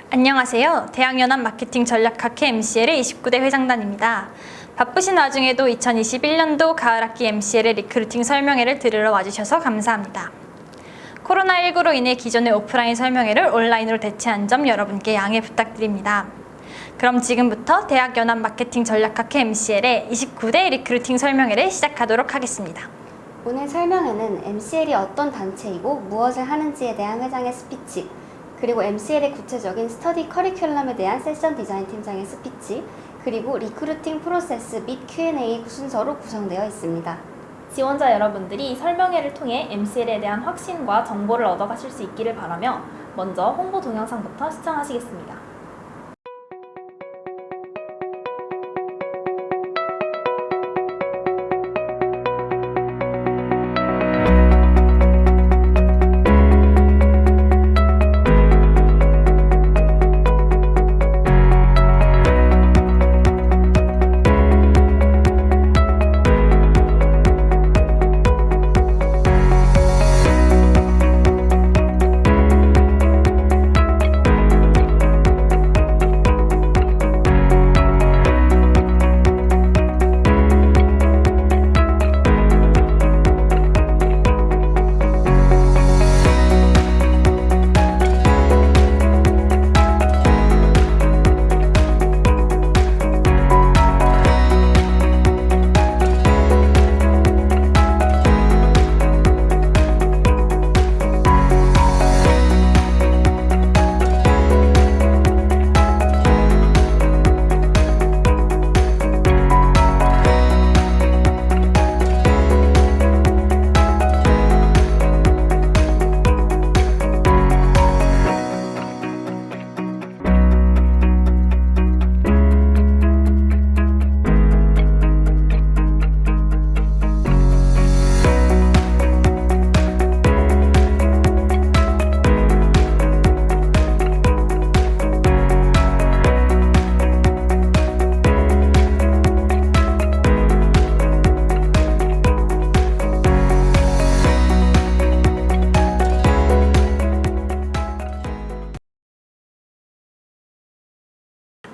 안녕하세요. 대학연합 마케팅 전략학회 MCL의 29대 회장단입니다. 바쁘신 와중에도 2021년도 가을학기 MCL의 리크루팅 설명회를 들으러 와주셔서 감사합니다. 코로나19로 인해 기존의 오프라인 설명회를 온라인으로 대체한 점 여러분께 양해 부탁드립니다. 그럼 지금부터 대학연합 마케팅 전략학회 MCL의 29대 리크루팅 설명회를 시작하도록 하겠습니다. 오늘 설명회는 MCL이 어떤 단체이고 무엇을 하는지에 대한 회장의 스피치, 그리고 MCL의 구체적인 스터디 커리큘럼에 대한 세션 디자인 팀장의 스피치, 그리고 리크루팅 프로세스 및 Q&A 순서로 구성되어 있습니다. 지원자 여러분들이 설명회를 통해 MCL에 대한 확신과 정보를 얻어가실 수 있기를 바라며 먼저 홍보 동영상부터 시청하시겠습니다.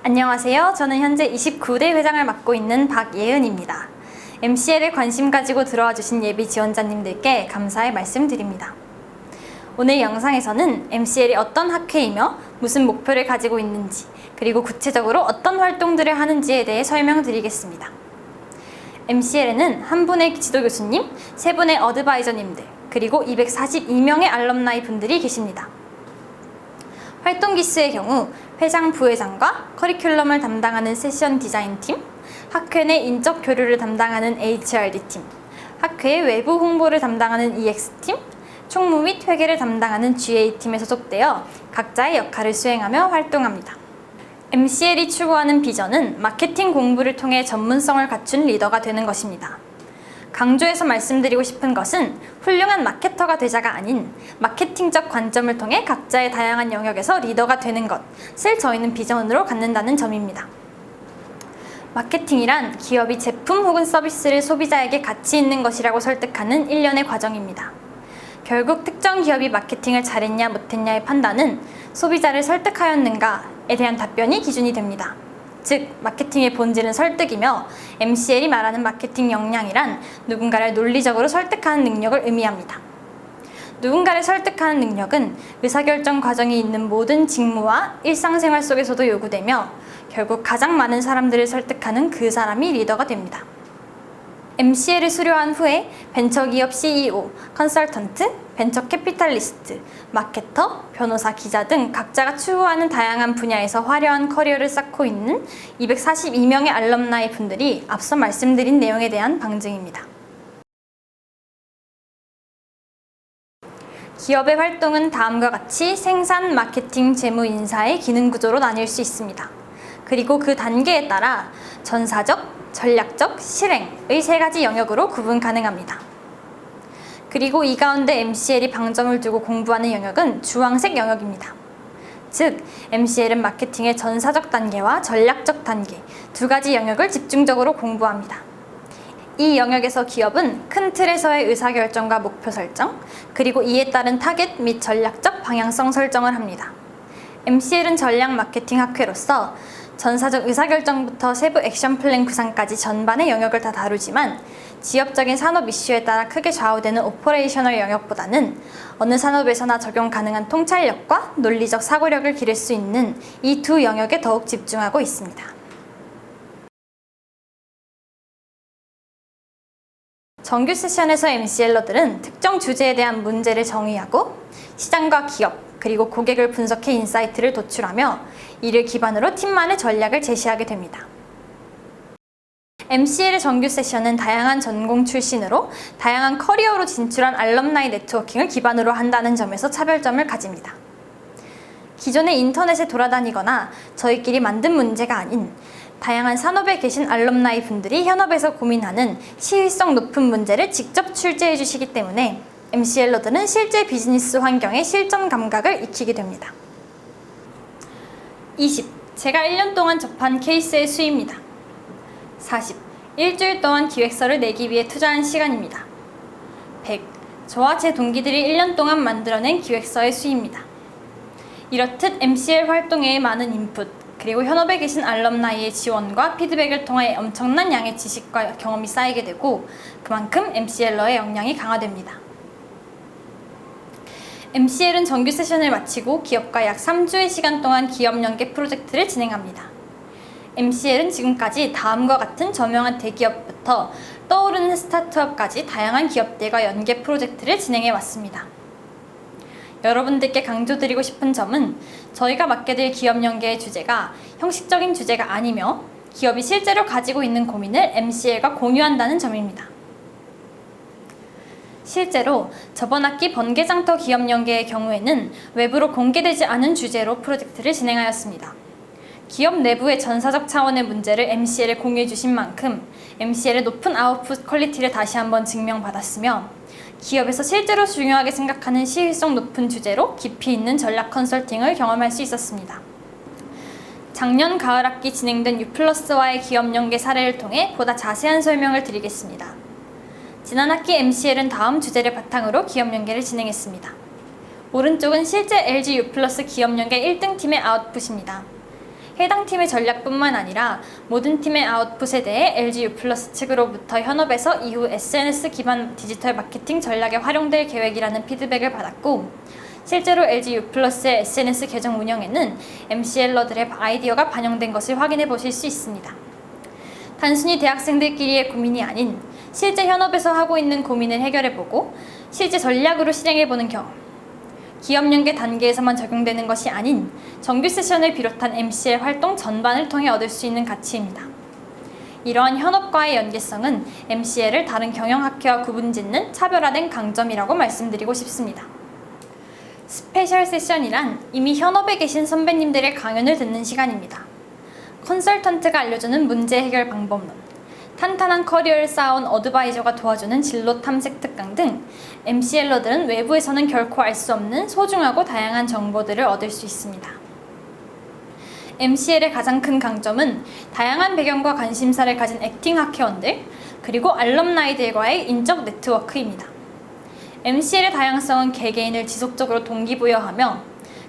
안녕하세요. 저는 현재 29대 회장을 맡고 있는 박예은입니다. MCL에 관심 가지고 들어와 주신 예비 지원자님들께 감사의 말씀드립니다. 오늘 영상에서는 MCL이 어떤 학회이며 무슨 목표를 가지고 있는지, 그리고 구체적으로 어떤 활동들을 하는지에 대해 설명드리겠습니다. MCL에는 한 분의 지도교수님, 세 분의 어드바이저님들, 그리고 242명의 알럼나이 분들이 계십니다. 활동 기수의 경우 회장, 부회장과 커리큘럼을 담당하는 세션 디자인팀, 학회 내 인적 교류를 담당하는 HRD팀, 학회의 외부 홍보를 담당하는 EX팀, 총무 및 회계를 담당하는 GA팀에 소속되어 각자의 역할을 수행하며 활동합니다. MCL이 추구하는 비전은 마케팅 공부를 통해 전문성을 갖춘 리더가 되는 것입니다. 강조해서 말씀드리고 싶은 것은 훌륭한 마케터가 되자가 아닌 마케팅적 관점을 통해 각자의 다양한 영역에서 리더가 되는 것을 저희는 비전으로 갖는다는 점입니다. 마케팅이란 기업이 제품 혹은 서비스를 소비자에게 가치 있는 것이라고 설득하는 일련의 과정입니다. 결국 특정 기업이 마케팅을 잘했냐 못했냐의 판단은 소비자를 설득하였는가에 대한 답변이 기준이 됩니다. 즉, 마케팅의 본질은 설득이며 MCL이 말하는 마케팅 역량이란 누군가를 논리적으로 설득하는 능력을 의미합니다. 누군가를 설득하는 능력은 의사결정 과정이 있는 모든 직무와 일상생활 속에서도 요구되며 결국 가장 많은 사람들을 설득하는 그 사람이 리더가 됩니다. MCL을 수료한 후에 벤처기업 CEO, 컨설턴트, 벤처 캐피탈리스트, 마케터, 변호사, 기자 등 각자가 추구하는 다양한 분야에서 화려한 커리어를 쌓고 있는 242명의 알럼나이 분들이 앞서 말씀드린 내용에 대한 방증입니다. 기업의 활동은 다음과 같이 생산, 마케팅, 재무, 인사의 기능 구조로 나뉠 수 있습니다. 그리고 그 단계에 따라 전사적, 전략적, 실행의 세 가지 영역으로 구분 가능합니다. 그리고 이 가운데 MCL이 방점을 두고 공부하는 영역은 주황색 영역입니다. 즉, MCL은 마케팅의 전사적 단계와 전략적 단계 두 가지 영역을 집중적으로 공부합니다. 이 영역에서 기업은 큰 틀에서의 의사결정과 목표 설정, 그리고 이에 따른 타겟 및 전략적 방향성 설정을 합니다. MCL은 전략 마케팅 학회로서 전사적 의사결정부터 세부 액션 플랜 구상까지 전반의 영역을 다 다루지만 지역적인 산업 이슈에 따라 크게 좌우되는 오퍼레이셔널 영역보다는 어느 산업에서나 적용 가능한 통찰력과 논리적 사고력을 기를 수 있는 이 두 영역에 더욱 집중하고 있습니다. 정규 세션에서 MCL러들은 특정 주제에 대한 문제를 정의하고 시장과 기업, 그리고 고객을 분석해 인사이트를 도출하며 이를 기반으로 팀만의 전략을 제시하게 됩니다. MCL의 정규 세션은 다양한 전공 출신으로 다양한 커리어로 진출한 알럼나이 네트워킹을 기반으로 한다는 점에서 차별점을 가집니다. 기존의 인터넷에 돌아다니거나 저희끼리 만든 문제가 아닌 다양한 산업에 계신 알럼나이 분들이 현업에서 고민하는 시의성 높은 문제를 직접 출제해 주시기 때문에 MCL러들은 실제 비즈니스 환경의 실전 감각을 익히게 됩니다. 20. 제가 1년 동안 접한 케이스의 수입니다. 40. 일주일 동안 기획서를 내기 위해 투자한 시간입니다. 100. 저와 제 동기들이 1년 동안 만들어낸 기획서의 수입니다. 이렇듯 MCL 활동에 많은 인풋, 그리고 현업에 계신 알럼나이의 지원과 피드백을 통해 엄청난 양의 지식과 경험이 쌓이게 되고 그만큼 MCL러의 역량이 강화됩니다. MCL은 정규 세션을 마치고 기업과 약 3주의 시간 동안 기업 연계 프로젝트를 진행합니다. MCL은 지금까지 다음과 같은 저명한 대기업부터 떠오르는 스타트업까지 다양한 기업들과 연계 프로젝트를 진행해 왔습니다. 여러분들께 강조드리고 싶은 점은 저희가 맡게 될 기업 연계의 주제가 형식적인 주제가 아니며 기업이 실제로 가지고 있는 고민을 MCL과 공유한다는 점입니다. 실제로 저번 학기 번개장터 기업 연계의 경우에는 외부로 공개되지 않은 주제로 프로젝트를 진행하였습니다. 기업 내부의 전사적 차원의 문제를 MCL에 공유해 주신 만큼 MCL의 높은 아웃풋 퀄리티를 다시 한번 증명받았으며 기업에서 실제로 중요하게 생각하는 시의성 높은 주제로 깊이 있는 전략 컨설팅을 경험할 수 있었습니다. 작년 가을 학기 진행된 U+와의 기업 연계 사례를 통해 보다 자세한 설명을 드리겠습니다. 지난 학기 MCL은 다음 주제를 바탕으로 기업 연계를 진행했습니다. 오른쪽은 실제 LG U+ 기업 연계 1등 팀의 아웃풋입니다. 해당 팀의 전략뿐만 아니라 모든 팀의 아웃풋에 대해 LG U+ 측으로부터 현업에서 이후 SNS 기반 디지털 마케팅 전략에 활용될 계획이라는 피드백을 받았고 실제로 LG U+의 SNS 계정 운영에는 MCL러들의 아이디어가 반영된 것을 확인해 보실 수 있습니다. 단순히 대학생들끼리의 고민이 아닌 실제 현업에서 하고 있는 고민을 해결해보고 실제 전략으로 실행해보는 경험, 기업 연계 단계에서만 적용되는 것이 아닌 정규 세션을 비롯한 MCL 활동 전반을 통해 얻을 수 있는 가치입니다. 이러한 현업과의 연계성은 MCL을 다른 경영학회와 구분짓는 차별화된 강점이라고 말씀드리고 싶습니다. 스페셜 세션이란 이미 현업에 계신 선배님들의 강연을 듣는 시간입니다. 컨설턴트가 알려주는 문제 해결 방법론, 탄탄한 커리어를 쌓아온 어드바이저가 도와주는 진로 탐색 특강 등 MCL러들은 외부에서는 결코 알 수 없는 소중하고 다양한 정보들을 얻을 수 있습니다. MCL의 가장 큰 강점은 다양한 배경과 관심사를 가진 액팅 학회원들, 그리고 알럼나이들과의 인적 네트워크입니다. MCL의 다양성은 개개인을 지속적으로 동기부여하며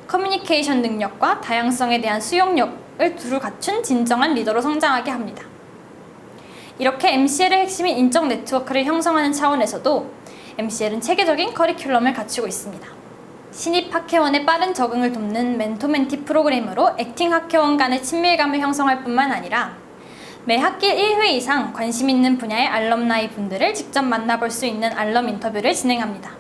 커뮤니케이션 능력과 다양성에 대한 수용력을 두루 갖춘 진정한 리더로 성장하게 합니다. 이렇게 MCL의 핵심인 인적 네트워크를 형성하는 차원에서도 MCL은 체계적인 커리큘럼을 갖추고 있습니다. 신입 학회원의 빠른 적응을 돕는 멘토-멘티 프로그램으로 액팅 학회원 간의 친밀감을 형성할 뿐만 아니라 매 학기 1회 이상 관심 있는 분야의 알럼나이 분들을 직접 만나볼 수 있는 알럼 인터뷰를 진행합니다.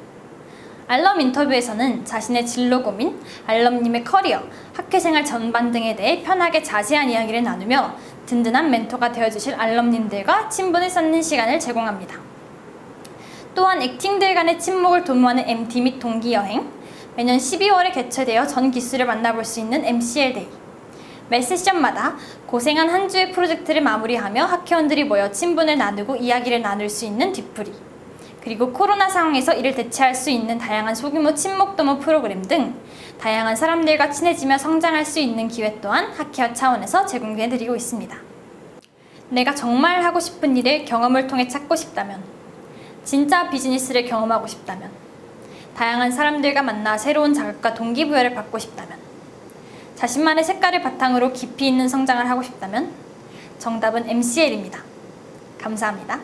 알럼 인터뷰에서는 자신의 진로 고민, 알럼님의 커리어, 학회생활 전반 등에 대해 편하게 자세한 이야기를 나누며 든든한 멘토가 되어주실 알럼님들과 친분을 쌓는 시간을 제공합니다. 또한 액팅들 간의 친목을 도모하는 MT 및 동기 여행, 매년 12월에 개최되어 전 기수를 만나볼 수 있는 MCL 데이, 매 세션마다 고생한 한 주의 프로젝트를 마무리하며 학회원들이 모여 친분을 나누고 이야기를 나눌 수 있는 뒤풀이, 그리고 코로나 상황에서 이를 대체할 수 있는 다양한 소규모 친목 도모 프로그램 등 다양한 사람들과 친해지며 성장할 수 있는 기회 또한 학회와 차원에서 제공해드리고 있습니다. 내가 정말 하고 싶은 일을 경험을 통해 찾고 싶다면, 진짜 비즈니스를 경험하고 싶다면, 다양한 사람들과 만나 새로운 자극과 동기부여를 받고 싶다면, 자신만의 색깔을 바탕으로 깊이 있는 성장을 하고 싶다면 정답은 MCL입니다. 감사합니다.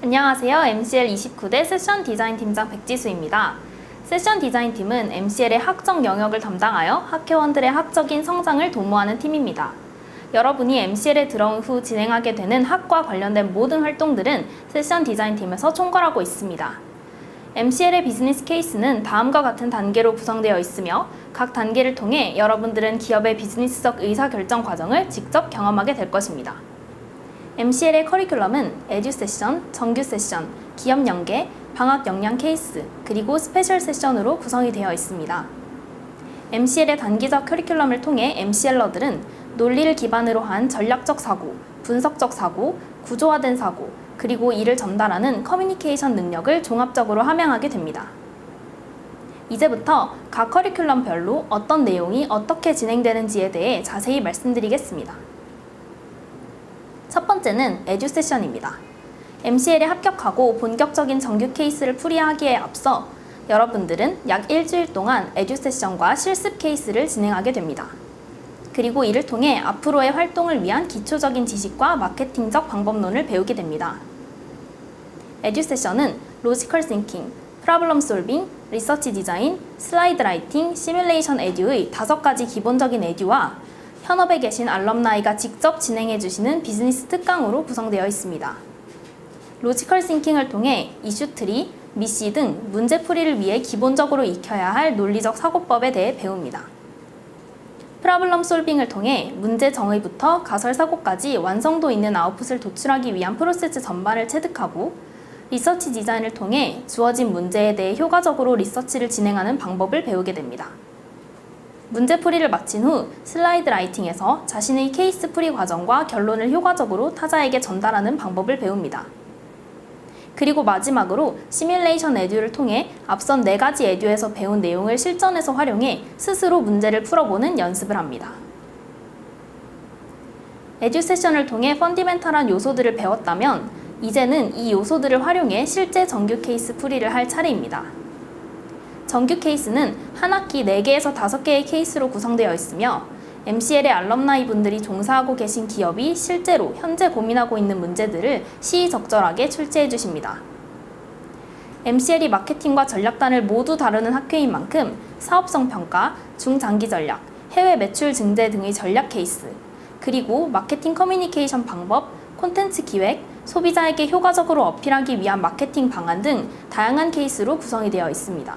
안녕하세요. MCL 29대 세션 디자인 팀장 백지수입니다. 세션 디자인 팀은 MCL의 학적 영역을 담당하여 학회원들의 학적인 성장을 도모하는 팀입니다. 여러분이 MCL에 들어온 후 진행하게 되는 학과 관련된 모든 활동들은 세션 디자인 팀에서 총괄하고 있습니다. MCL의 비즈니스 케이스는 다음과 같은 단계로 구성되어 있으며 각 단계를 통해 여러분들은 기업의 비즈니스적 의사결정 과정을 직접 경험하게 될 것입니다. MCL의 커리큘럼은 에듀 세션, 정규 세션, 기업 연계, 방학 역량 케이스, 그리고 스페셜 세션으로 구성이 되어 있습니다. MCL의 단기적 커리큘럼을 통해 MCL러들은 논리를 기반으로 한 전략적 사고, 분석적 사고, 구조화된 사고, 그리고 이를 전달하는 커뮤니케이션 능력을 종합적으로 함양하게 됩니다. 이제부터 각 커리큘럼별로 어떤 내용이 어떻게 진행되는지에 대해 자세히 말씀드리겠습니다. 첫 번째는 에듀 세션입니다. MCL에 합격하고 본격적인 정규 케이스를 풀이하기에 앞서 여러분들은 약 일주일 동안 에듀 세션과 실습 케이스를 진행하게 됩니다. 그리고 이를 통해 앞으로의 활동을 위한 기초적인 지식과 마케팅적 방법론을 배우게 됩니다. 에듀 세션은 로지컬 싱킹, 프로블럼 솔빙, 리서치 디자인, 슬라이드 라이팅, 시뮬레이션 에듀의 5가지 기본적인 에듀와 현업에 계신 알럼나이가 직접 진행해 주시는 비즈니스 특강으로 구성되어 있습니다. 로지컬 싱킹을 통해 이슈 트리, 미시 등 문제풀이를 위해 기본적으로 익혀야 할 논리적 사고법에 대해 배웁니다. 프로블럼 솔빙을 통해 문제 정의부터 가설 사고까지 완성도 있는 아웃풋을 도출하기 위한 프로세스 전반을 체득하고 리서치 디자인을 통해 주어진 문제에 대해 효과적으로 리서치를 진행하는 방법을 배우게 됩니다. 문제풀이를 마친 후 슬라이드 라이팅에서 자신의 케이스 풀이 과정과 결론을 효과적으로 타자에게 전달하는 방법을 배웁니다. 그리고 마지막으로 시뮬레이션 에듀를 통해 앞선 4가지 에듀에서 배운 내용을 실전에서 활용해 스스로 문제를 풀어보는 연습을 합니다. 에듀 세션을 통해 펀디멘탈한 요소들을 배웠다면 이제는 이 요소들을 활용해 실제 정규 케이스 풀이를 할 차례입니다. 정규 케이스는 한 학기 4개에서 5개의 케이스로 구성되어 있으며 MCL의 알럼나이 분들이 종사하고 계신 기업이 실제로 현재 고민하고 있는 문제들을 시의적절하게 출제해 주십니다. MCL이 마케팅과 전략단을 모두 다루는 학회인 만큼 사업성 평가, 중장기 전략, 해외 매출 증대 등의 전략 케이스, 그리고 마케팅 커뮤니케이션 방법, 콘텐츠 기획, 소비자에게 효과적으로 어필하기 위한 마케팅 방안 등 다양한 케이스로 구성이 되어 있습니다.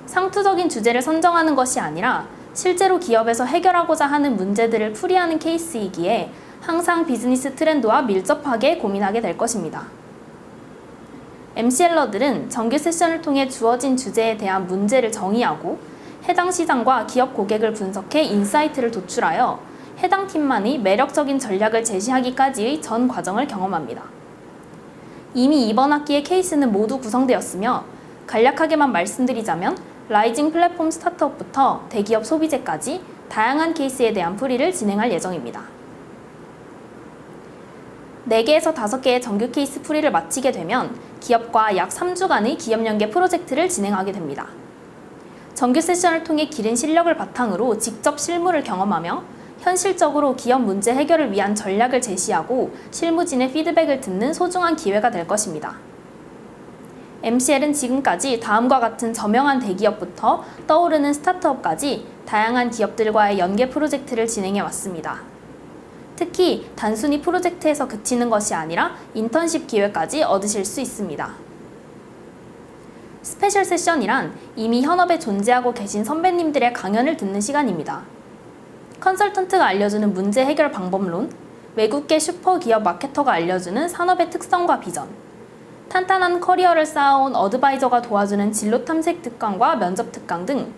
상투적인 주제를 선정하는 것이 아니라 실제로 기업에서 해결하고자 하는 문제들을 풀이하는 케이스이기에 항상 비즈니스 트렌드와 밀접하게 고민하게 될 것입니다. MCL러들은 정규 세션을 통해 주어진 주제에 대한 문제를 정의하고 해당 시장과 기업 고객을 분석해 인사이트를 도출하여 해당 팀만의 매력적인 전략을 제시하기까지의 전 과정을 경험합니다. 이미 이번 학기의 케이스는 모두 구성되었으며 간략하게만 말씀드리자면 라이징 플랫폼 스타트업부터 대기업 소비재까지 다양한 케이스에 대한 풀이를 진행할 예정입니다. 4개에서 5개의 정규 케이스 풀이를 마치게 되면 기업과 약 3주간의 기업 연계 프로젝트를 진행하게 됩니다. 정규 세션을 통해 기른 실력을 바탕으로 직접 실무를 경험하며 현실적으로 기업 문제 해결을 위한 전략을 제시하고 실무진의 피드백을 듣는 소중한 기회가 될 것입니다. MCL은 지금까지 다음과 같은 저명한 대기업부터 떠오르는 스타트업까지 다양한 기업들과의 연계 프로젝트를 진행해 왔습니다. 특히 단순히 프로젝트에서 그치는 것이 아니라 인턴십 기회까지 얻으실 수 있습니다. 스페셜 세션이란 이미 현업에 존재하고 계신 선배님들의 강연을 듣는 시간입니다. 컨설턴트가 알려주는 문제 해결 방법론, 외국계 슈퍼기업 마케터가 알려주는 산업의 특성과 비전, 탄탄한 커리어를 쌓아온 어드바이저가 도와주는 진로 탐색 특강과 면접 특강 등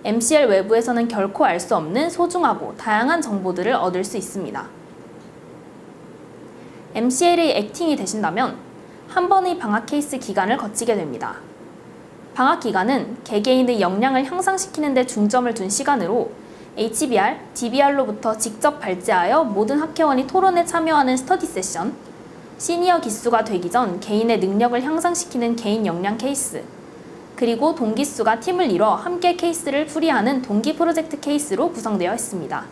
MCL 외부에서는 결코 알 수 없는 소중하고 다양한 정보들을 얻을 수 있습니다. MCL의 액팅이 되신다면 한 번의 방학 케이스 기간을 거치게 됩니다. 방학 기간은 개개인의 역량을 향상시키는 데 중점을 둔 시간으로 HBR, DBR로부터 직접 발제하여 모든 학회원이 토론에 참여하는 스터디 세션, 시니어 기수가 되기 전 개인의 능력을 향상시키는 개인 역량 케이스, 그리고 동기 수가 팀을 이뤄 함께 케이스를 풀이하는 동기 프로젝트 케이스로 구성되어 있습니다.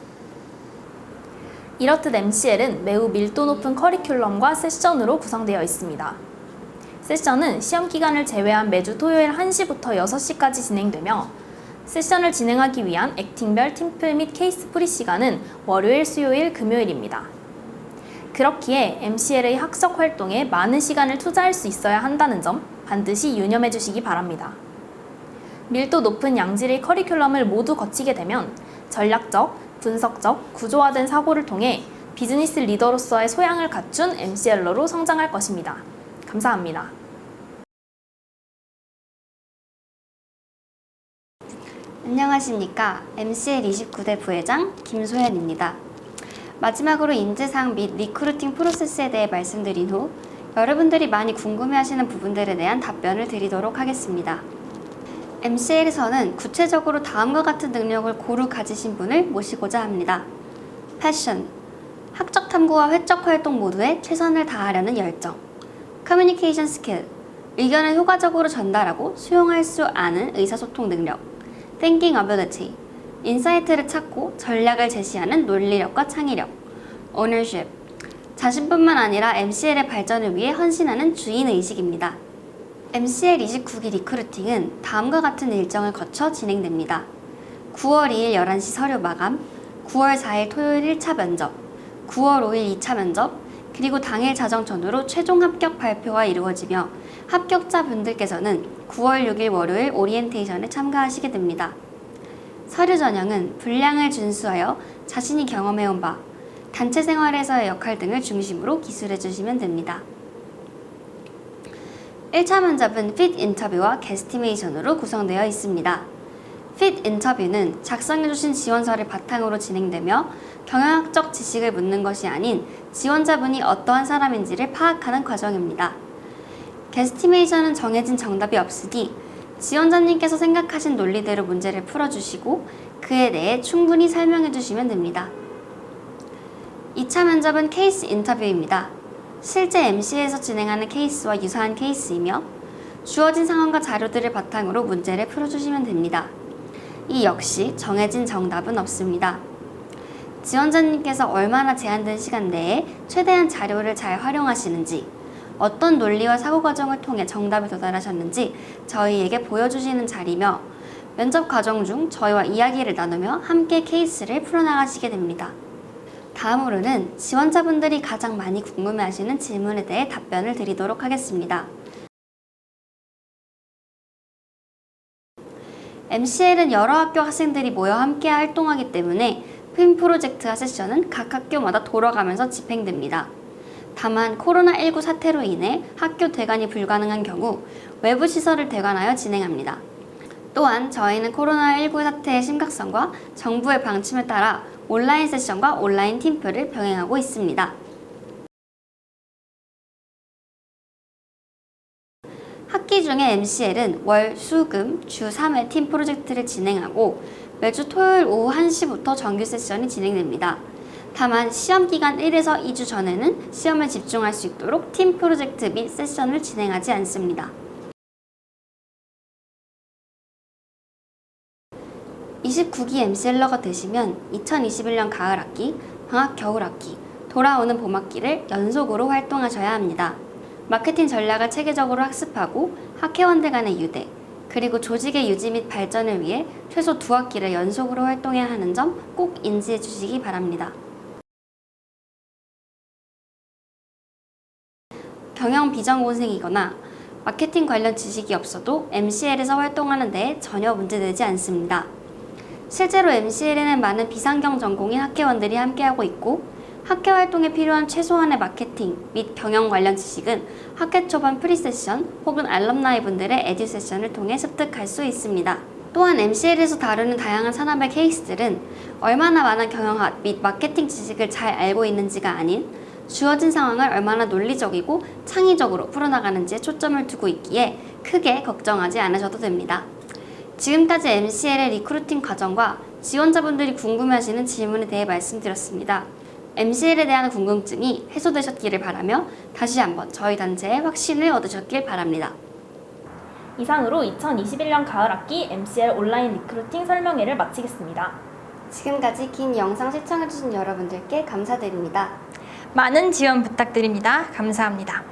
이렇듯 MCL은 매우 밀도 높은 커리큘럼과 세션으로 구성되어 있습니다. 세션은 시험 기간을 제외한 매주 토요일 1시부터 6시까지 진행되며 세션을 진행하기 위한 액팅별 팀플 및 케이스 풀이 시간은 월요일, 수요일, 금요일입니다. 그렇기에 MCL의 학적 활동에 많은 시간을 투자할 수 있어야 한다는 점 반드시 유념해 주시기 바랍니다. 밀도 높은 양질의 커리큘럼을 모두 거치게 되면 전략적, 분석적, 구조화된 사고를 통해 비즈니스 리더로서의 소양을 갖춘 MCL러로 성장할 것입니다. 감사합니다. 안녕하십니까. MCL 29대 부회장 김소연입니다. 마지막으로 인재상 및 리크루팅 프로세스에 대해 말씀드린 후 여러분들이 많이 궁금해하시는 부분들에 대한 답변을 드리도록 하겠습니다. MCL에서는 구체적으로 다음과 같은 능력을 고루 가지신 분을 모시고자 합니다. 패션, 학적 탐구와 회적 활동 모두에 최선을 다하려는 열정. 커뮤니케이션 스킬, 의견을 효과적으로 전달하고 수용할 수 아는 의사소통 능력. Thinking ability, 인사이트를 찾고 전략을 제시하는 논리력과 창의력. Ownership, 자신뿐만 아니라 MCL의 발전을 위해 헌신하는 주인의식입니다. MCL 29기 리크루팅은 다음과 같은 일정을 거쳐 진행됩니다. 9월 2일 11시 서류 마감, 9월 4일 토요일 1차 면접, 9월 5일 2차 면접, 그리고 당일 자정 전후로 최종 합격 발표가 이루어지며 합격자분들께서는 9월 6일 월요일 오리엔테이션에 참가하시게 됩니다. 서류 전형은 분량을 준수하여 자신이 경험해온 바, 단체 생활에서의 역할 등을 중심으로 기술해 주시면 됩니다. 1차 면접은 핏 인터뷰와 게스티메이션으로 구성되어 있습니다. 핏 인터뷰는 작성해주신 지원서를 바탕으로 진행되며 경영학적 지식을 묻는 것이 아닌 지원자분이 어떠한 사람인지를 파악하는 과정입니다. 게스티메이션은 정해진 정답이 없으니 지원자님께서 생각하신 논리대로 문제를 풀어주시고 그에 대해 충분히 설명해 주시면 됩니다. 2차 면접은 케이스 인터뷰입니다. 실제 MC에서 진행하는 케이스와 유사한 케이스이며 주어진 상황과 자료들을 바탕으로 문제를 풀어주시면 됩니다. 이 역시 정해진 정답은 없습니다. 지원자님께서 얼마나 제한된 시간 내에 최대한 자료를 잘 활용하시는지, 어떤 논리와 사고 과정을 통해 정답에 도달하셨는지 저희에게 보여주시는 자리며 면접 과정 중 저희와 이야기를 나누며 함께 케이스를 풀어나가시게 됩니다. 다음으로는 지원자분들이 가장 많이 궁금해하시는 질문에 대해 답변을 드리도록 하겠습니다. MCL은 여러 학교 학생들이 모여 함께 활동하기 때문에 핀 프로젝트와 세션은 각 학교마다 돌아가면서 집행됩니다. 다만 코로나19 사태로 인해 학교 대관이 불가능한 경우 외부 시설을 대관하여 진행합니다. 또한 저희는 코로나19 사태의 심각성과 정부의 방침에 따라 온라인 세션과 온라인 팀플을 병행하고 있습니다. 학기 중에 MCL은 월, 수, 금, 주 3회 팀 프로젝트를 진행하고 매주 토요일 오후 1시부터 정규 세션이 진행됩니다. 다만 시험 기간 1에서 2주 전에는 시험에 집중할 수 있도록 팀 프로젝트 및 세션을 진행하지 않습니다. 29기 MCL러가 되시면 2021년 가을 학기, 방학 겨울 학기, 돌아오는 봄 학기를 연속으로 활동하셔야 합니다. 마케팅 전략을 체계적으로 학습하고 학회원들 간의 유대, 그리고 조직의 유지 및 발전을 위해 최소 2학기를 연속으로 활동해야 하는 점 꼭 인지해 주시기 바랍니다. 경영 비전공생이거나 마케팅 관련 지식이 없어도 MCL에서 활동하는 데에 전혀 문제되지 않습니다. 실제로 MCL에는 많은 비상경 전공인 학회원들이 함께하고 있고 학회 활동에 필요한 최소한의 마케팅 및 경영 관련 지식은 학회 초반 프리세션 혹은 알럼나이 분들의 에듀 세션을 통해 습득할 수 있습니다. 또한 MCL에서 다루는 다양한 산업의 케이스들은 얼마나 많은 경영학 및 마케팅 지식을 잘 알고 있는지가 아닌 주어진 상황을 얼마나 논리적이고 창의적으로 풀어나가는지에 초점을 두고 있기에 크게 걱정하지 않으셔도 됩니다. 지금까지 MCL의 리크루팅 과정과 지원자분들이 궁금해하시는 질문에 대해 말씀드렸습니다. MCL에 대한 궁금증이 해소되셨기를 바라며 다시 한번 저희 단체의 확신을 얻으셨길 바랍니다. 이상으로 2021년 가을 학기 MCL 온라인 리크루팅 설명회를 마치겠습니다. 지금까지 긴 영상 시청해주신 여러분들께 감사드립니다. 많은 지원 부탁드립니다. 감사합니다.